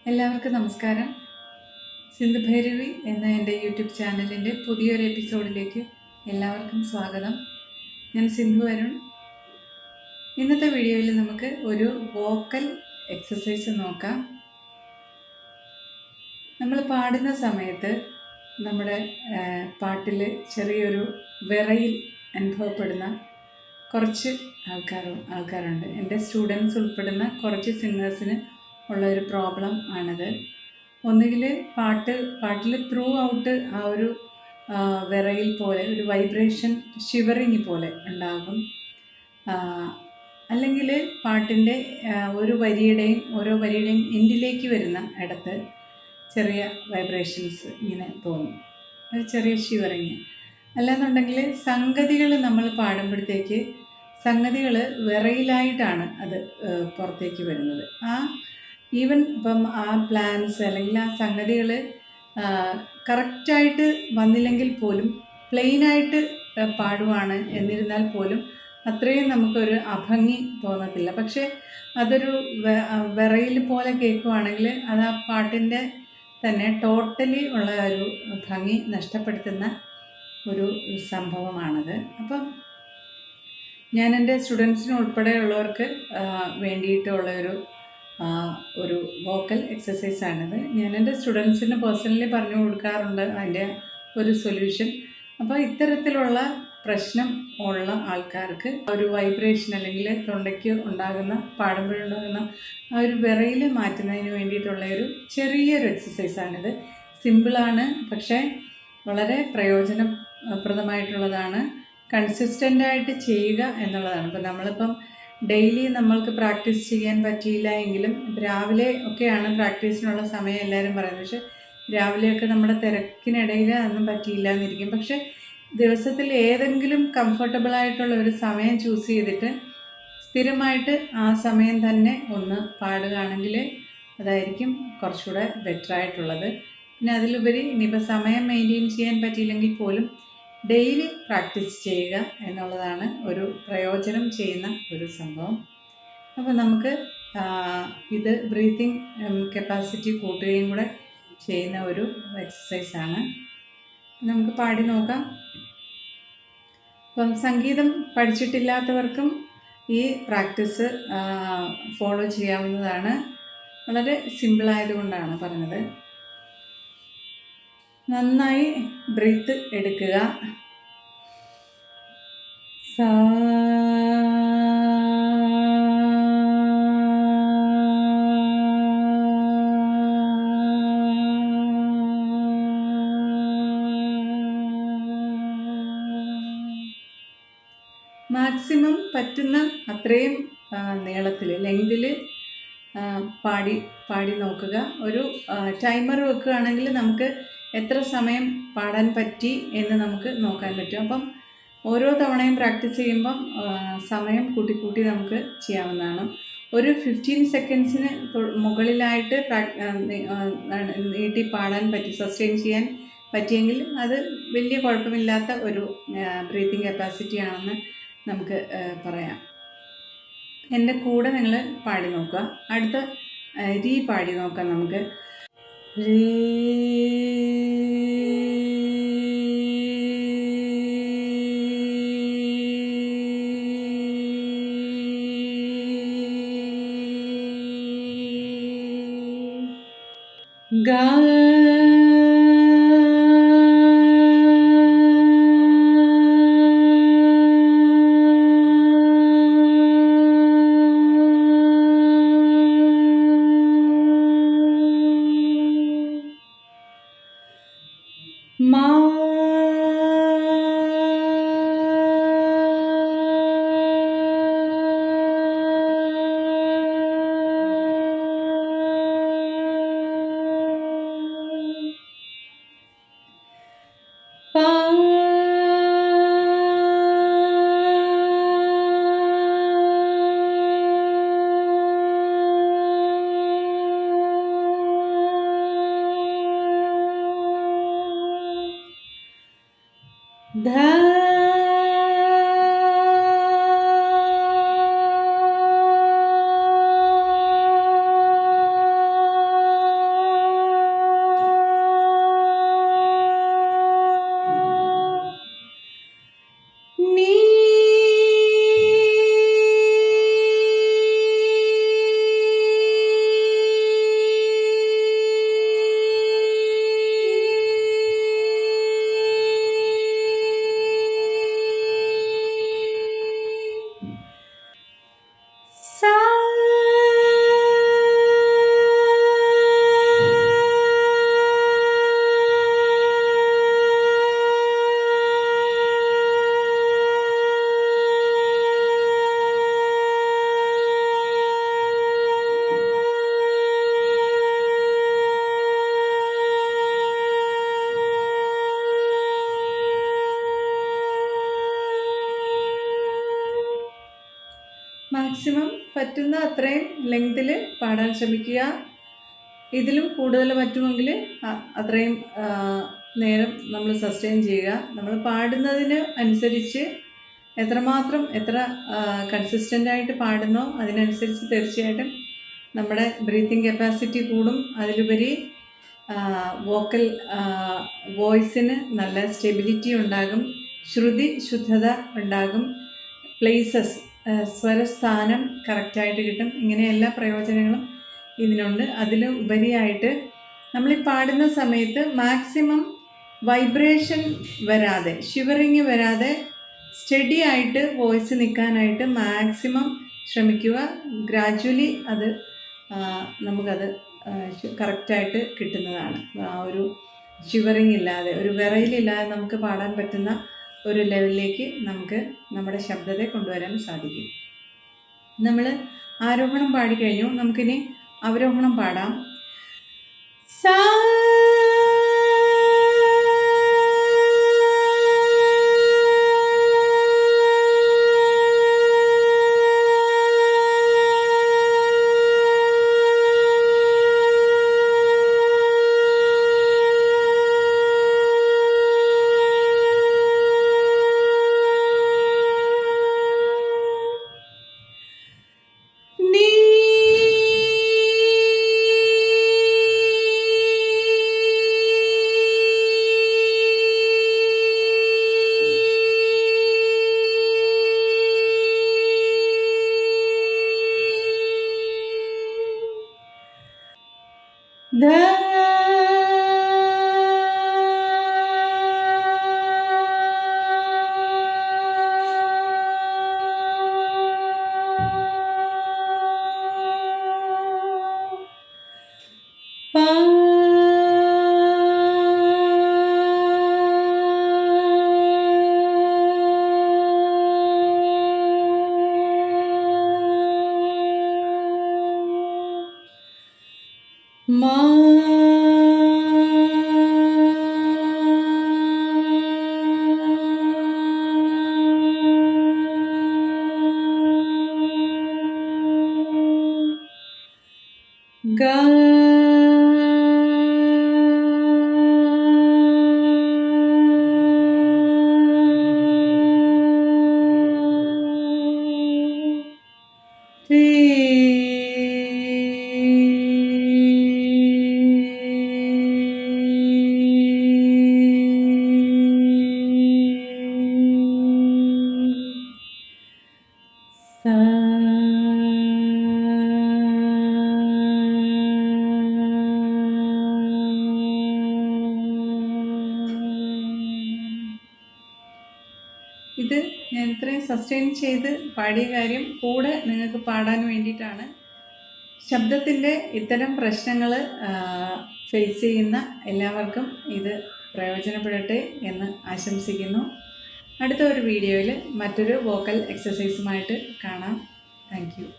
എല്ലാവർക്കും നമസ്കാരം. സിന്ധു ഭൈരവി എന്ന എൻ്റെ യൂട്യൂബ് ചാനലിൻ്റെ പുതിയൊരു എപ്പിസോഡിലേക്ക് എല്ലാവർക്കും സ്വാഗതം. ഞാൻ സിന്ധു അരുൺ. ഇന്നത്തെ വീഡിയോയിൽ നമുക്ക് ഒരു വോക്കൽ എക്സസൈസ് നോക്കാം. നമ്മൾ പാടുന്ന സമയത്ത് നമ്മുടെ പാട്ടിൽ ചെറിയൊരു വിറയിൽ അനുഭവപ്പെടുന്ന കുറച്ച് ആൾക്കാരുണ്ട്. എൻ്റെ സ്റ്റുഡൻസ് ഉൾപ്പെടുന്ന കുറച്ച് സിംഗേഴ്സിന് ഉള്ള ഒരു പ്രോബ്ലം ആണത്. ഒന്നുകിൽ പാട്ടിൽ ത്രൂ ഔട്ട് ആ ഒരു വിറയിൽ പോലെ ഒരു വൈബ്രേഷൻ ഷിവറിങ് പോലെ ഉണ്ടാകും. അല്ലെങ്കിൽ പാട്ടിൻ്റെ ഓരോ വരിയുടെയും എൻഡിലേക്ക് വരുന്ന ഇടത്ത് ചെറിയ വൈബ്രേഷൻസ് ഇങ്ങനെ തോന്നും, ഒരു ചെറിയ ഷിവറിങ്. അല്ലാന്നുണ്ടെങ്കിൽ സംഗതികൾ നമ്മൾ പാടുമ്പോഴത്തേക്ക് സംഗതികൾ വിറയിലായിട്ടാണ് അത് പുറത്തേക്ക് വരുന്നത്. ഈവൻ ഇപ്പം ആ പ്ലാൻസ് അല്ലെങ്കിൽ ആ സംഗതികൾ കറക്റ്റായിട്ട് വന്നില്ലെങ്കിൽ പോലും പ്ലെയിനായിട്ട് പാടുവാണ് എന്നിരുന്നാൽ പോലും അത്രയും നമുക്കൊരു അഭംഗി തോന്നത്തില്ല. പക്ഷേ അതൊരു വിറയിൽ പോലെ കേൾക്കുവാണെങ്കിൽ അത് ആ പാട്ടിൻ്റെ തന്നെ ടോട്ടലി ഉള്ള ഒരു ഭംഗി നഷ്ടപ്പെടുത്തുന്ന ഒരു സംഭവമാണത്. അപ്പം ഞാൻ എൻ്റെ സ്റ്റുഡൻസിന് ഉൾപ്പെടെയുള്ളവർക്ക് വേണ്ടിയിട്ടുള്ള ഒരു വോക്കൽ എക്സസൈസാണിത്. ഞാൻ എൻ്റെ സ്റ്റുഡൻസിന് പേഴ്സണലി പറഞ്ഞു കൊടുക്കാറുണ്ട് അതിൻ്റെ ഒരു സൊല്യൂഷൻ. അപ്പോൾ ഇത്തരത്തിലുള്ള പ്രശ്നം ഉള്ള ആൾക്കാർക്ക് ഒരു വൈബ്രേഷൻ അല്ലെങ്കിൽ തൊണ്ടയ്ക്ക് പാടുമ്പോഴുണ്ടാകുന്ന ആ ഒരു വിറയിൽ മാറ്റുന്നതിന് വേണ്ടിയിട്ടുള്ള ഒരു ചെറിയൊരു എക്സസൈസാണിത്. സിമ്പിളാണ്, പക്ഷേ വളരെ പ്രയോജനപ്രദമായിട്ടുള്ളതാണ്. കൺസിസ്റ്റൻ്റായിട്ട് ചെയ്യുക എന്നുള്ളതാണ്. ഇപ്പം നമ്മളിപ്പം ഡെയിലി നമ്മൾക്ക് പ്രാക്ടീസ് ചെയ്യാൻ പറ്റിയില്ല എങ്കിലും രാവിലെ ഒക്കെയാണ് പ്രാക്ടീസിനുള്ള സമയം എല്ലാവരും പറയുന്നത്. പക്ഷേ രാവിലെയൊക്കെ നമ്മുടെ തിരക്കിനിടയിൽ അതൊന്നും പറ്റിയില്ല എന്നിരിക്കും. പക്ഷേ ദിവസത്തിൽ ഏതെങ്കിലും കംഫർട്ടബിളായിട്ടുള്ള ഒരു സമയം ചൂസ് ചെയ്തിട്ട് സ്ഥിരമായിട്ട് ആ സമയം തന്നെ ഒന്ന് പാടുകയാണെങ്കിൽ അതായിരിക്കും കുറച്ചുകൂടെ ബെറ്ററായിട്ടുള്ളത്. പിന്നെ അതിലുപരി ഇനിയിപ്പോൾ സമയം മെയിൻറ്റെയിൻ ചെയ്യാൻ പറ്റിയില്ലെങ്കിൽ പോലും ഡെയിലി പ്രാക്ടീസ് ചെയ്യുക എന്നുള്ളതാണ് ഒരു പ്രയോജനം ചെയ്യുന്ന ഒരു സംഭവം. അപ്പോൾ നമുക്ക് ഇത് ബ്രീത്തിങ് കപ്പാസിറ്റി കൂട്ടുകയും കൂടെ ചെയ്യുന്ന ഒരു എക്സസൈസാണ്. നമുക്ക് പാടി നോക്കാം. അപ്പം സംഗീതം പഠിച്ചിട്ടില്ലാത്തവർക്കും ഈ പ്രാക്ടീസ് ഫോളോ ചെയ്യാവുന്നതാണ്. വളരെ സിമ്പിളായതുകൊണ്ടാണ് പറഞ്ഞത്. നന്നായി ബ്രീത്ത് എടുക്കുക. മാക്സിമം പറ്റുന്ന അത്രയും നീളത്തിൽ ലെങ്തിൽ പാടി നോക്കുക. ഒരു ടൈമർ വെക്കുകയാണെങ്കിൽ നമുക്ക് എത്ര സമയം പാടാൻ പറ്റി എന്ന് നമുക്ക് നോക്കാൻ പറ്റും. അപ്പം ഓരോ തവണയും പ്രാക്ടീസ് ചെയ്യുമ്പം സമയം കൂട്ടി നമുക്ക് ചെയ്യാവുന്നതാണ്. ഒരു 15 സെക്കൻഡ്സിന് മുകളിലായിട്ട് നീട്ടി പാടാൻ സസ്റ്റെയിൻ ചെയ്യാൻ പറ്റിയെങ്കിൽ അത് വലിയ കുഴപ്പമില്ലാത്ത ഒരു ബ്രീത്തിങ് കപ്പാസിറ്റി ആണെന്ന് നമുക്ക് പറയാം. എൻ്റെ കൂടെ നിങ്ങൾ പാടി നോക്കുക. അടുത്ത രീ പാടി നോക്കാം നമുക്ക്. ഗാ മാ പാ ധ പറ്റുന്ന അത്രയും ലെങ്തിൽ പാടാൻ ശ്രമിക്കുക. ഇതിലും കൂടുതൽ പറ്റുമെങ്കിൽ അത്രയും നേരം നമ്മൾ സസ്റ്റെയിൻ ചെയ്യുക. നമ്മൾ പാടുന്നതിന് അനുസരിച്ച് എത്ര കൺസിസ്റ്റൻ്റായിട്ട് പാടുന്നോ അതിനനുസരിച്ച് തീർച്ചയായിട്ടും നമ്മുടെ ബ്രീത്തിങ് കപ്പാസിറ്റി കൂടും. അതിലുപരി വോയിസിന് നല്ല സ്റ്റെബിലിറ്റി ഉണ്ടാകും, ശ്രുതി ശുദ്ധത ഉണ്ടാകും, പ്ലേസസ് സ്വരസ്ഥാനം കറക്റ്റായിട്ട് കിട്ടും. ഇങ്ങനെ എല്ലാ പ്രയോജനങ്ങളും ഇതിനുണ്ട്. അതിൽ ഉപരിയായിട്ട് നമ്മൾ പാടുന്ന സമയത്ത് മാക്സിമം വൈബ്രേഷൻ വരാതെ, ഷിവറിങ് വരാതെ സ്റ്റഡി ആയിട്ട് വോയിസ് നിൽക്കാനായിട്ട് മാക്സിമം ശ്രമിക്കുക. ഗ്രാജ്വലി അത് നമുക്കത് കറക്റ്റായിട്ട് കിട്ടുന്നതാണ്. ആ ഒരു ഷിവറിങ് ഇല്ലാതെ, ഒരു വിറയിലില്ലാതെ നമുക്ക് പാടാൻ പറ്റുന്ന ഒരു ലെവലിലേക്ക് നമുക്ക് നമ്മുടെ ശബ്ദത്തെ കൊണ്ടുവരാൻ സാധിക്കും. നമ്മൾ ആരോഹണം പാടിക്കഴിഞ്ഞു, നമുക്കിനി അവരോഹണം പാടാം. സാ ഇത് ഞാൻ ഇത്രയും സസ്റ്റെയിൻ ചെയ്ത് പാടിയ കാര്യം കൂടെ നിങ്ങൾക്ക് പാടാൻ വേണ്ടിയിട്ടാണ്. ശബ്ദത്തിൻ്റെ ഇത്തരം പ്രശ്നങ്ങൾ ഫേസ് ചെയ്യുന്ന എല്ലാവർക്കും ഇത് പ്രയോജനപ്പെടട്ടെ എന്ന് ആശംസിക്കുന്നു. അടുത്ത ഒരു വീഡിയോയിൽ മറ്റൊരു വോക്കൽ എക്സസൈസുമായിട്ട് കാണാം. Thank you.